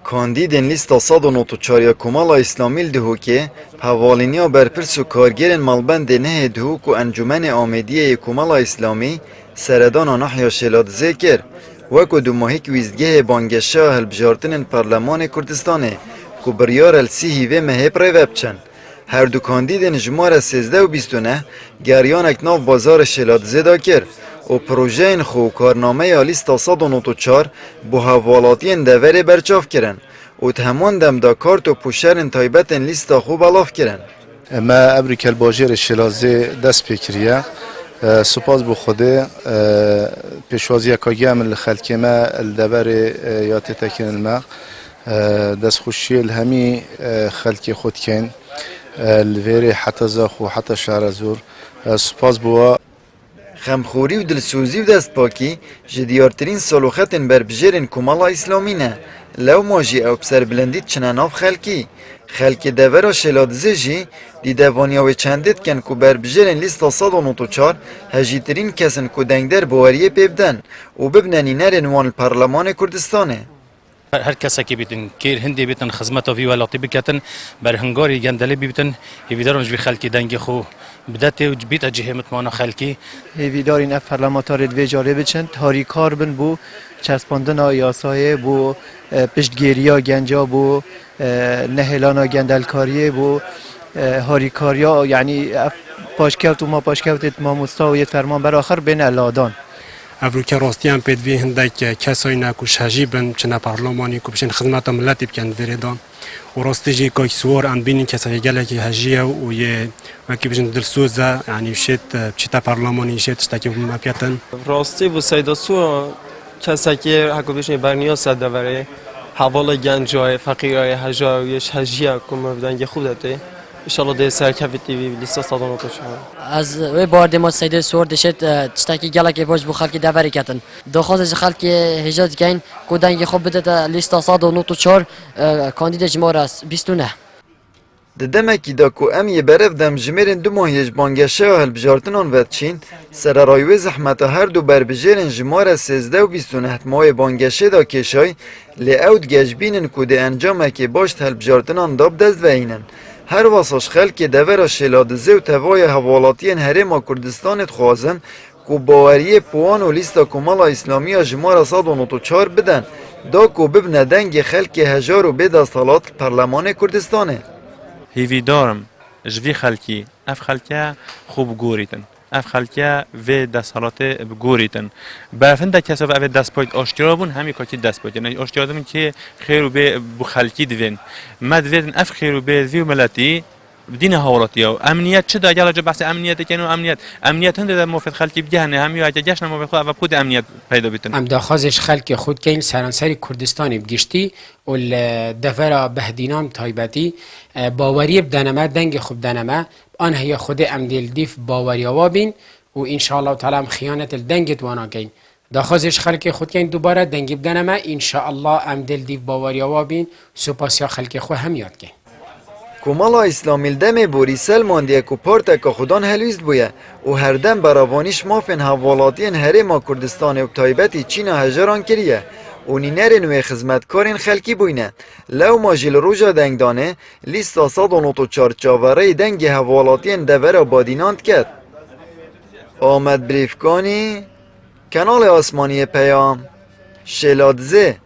کاندیدین لیستا 194 کمالا اسلامی دهوکه حوالینیا برپرس و کارگرین مالبند نه دهوک و انجمن آمدیه کمالا اسلامی سردان و نحیا شلاد ذکر وکو دو ماهیک ویزگه بانگشه هلبجارتن پارلمان کردستانه که بریار السیهی و مهب ریوه بچن. هر دو کاندیدین جمار 13 و 29 گریانک ناو بازار شلاد زدا کرد و پروژه این خو کارنامه لیستا 194 بو حوالاتین دوره برچاف کرن و تهمان دم دا کارت و پوشرین تایبتن لیستا خو بلاف کرن. ما ابریکل باجر شلازه دست پیکریه سپاس بو خوده پیشوازی کاگی عمل خلکی ما الدبر یات تکن الماء دست خوشی الهمی خلکی خود کن الویری حتی زاخو حتی شهر زور سپاس بوا خمخوری و دلسوزی و دست پاکی جدیارترین سالوختن بربجرین کمالا اسلامی نه لو ماجی او بسر بلندید چناناف خلکی دورا شلادزه جی دیدوانیا و چندید کن که بربجرین لیستا 194 هجیترین کسن که دنگدر بواریه پیبدن و ببننی نرین وان الپارلمان کردستانه. هر کسی که بیتن کیر هندی بیتن خدمت وی ولاتی بکتن بر هنگاری گندلی بیتن هیویدارنج بی خلکی دنگ خو بدته و بیت اجه متمانا خلکی هیویدارین اف پارلمانتار دوی جاره بچن تاری کار بن بو چسباندن یاسایه بو پشتگیریا گنجا بو نهلانا گندلکاریه بو هاریکاریا یعنی پاشکوت و ما پاشکوت ماموستا و یه فرمان بر آخر بین الادان افروکه راستیان پیدوی هندک کسایی نکوش هجیبن چنه پارلمانی که بشن خدمت ملتی بکن ویردان و راستی جی که سوار ام بینین کسایی گله که هجیه و یه وکی بشن دلسوزه یعنی شد چیتا پارلمانی شد شتاکی مپیتن راستی بو سیدا سو کسایی که حکو بشن برنیا صد دوره حوال گنجای فقیرای هجایش هجیه که مبدنگ خود داده انشالله ده سرکفتی وی لیستا 194 از وی بارد ما سیده سور دشت تشتکی گله که باش بو خلکی دوری کتن دخواست خلکی هجات کن کودنگ خوب بده لیستا 194 کاندید جمار است 29 دمکی دا کو ام یه برف دم جمیرن دو ماهیج بانگشه و هلبجارتنان ود چین سر رایوه زحمت هر دو بربجرن جمار 13 و 29 ماه بانگشه دا کشای لی اود گجبینن کده انجامه که باشت هلبجارتنان داب دست و اینن هر واسش خلک دور شلادزه و توای حوالاتین هرما کردستان خوازن که باوریه پوان و لیستا کمالا اسلامی جمار 194 بدن دا که ببنه دنگ خلک هجار و بید سالات پرلمان کردستانه. هیوی دارم جوی خلکی اف خلکه خوب گوریتن اف خلکه و دستالات بگوریتن برفنده کسا و اف دست پایت آشتیار بون همی کاتی دست پایت یعنی آشتیار دارم که خیر و به خلکی دوین ما دوین اف خیر و به وی و ملتی دین حوالاتی و امنیت چه داگه راجع بحث امنیت کنه و امنیت هنده در موفد خلکی بگهنه همی و اگه گشن موفد خود و خود امنیت پیدا بیتن ام داخازش خلک خود کین سرانسری کردستان بگشتی و دفرا بهدینام تایبتی باوری بدنما دنگ خوب دنما آن هی خود ام دل دیف باوری وابین و ان شاء الله تعالی خیانت الدنگ توانا کین داخازش خلک خود کین دوباره دنگ بدنما ان شاء الله ام دل دیف باوری وابین سپاسیا خلک خو هم یاد کین کمالا اسلامی الدم بوری سلماندیه که پارتک خودان هلویست بویه و هر دم براوانیش مافن حوالاتین هرما کردستان و تایبتی چین هجران کریه و نینرین و خدمتکارین خلکی بوینه لو ماجیل روژا دنگدانه لیستا 194 چاوره دنگ حوالاتین دوره بادیناند کرد. آمد بریفکانی کانال آسمانی پیام شلادزه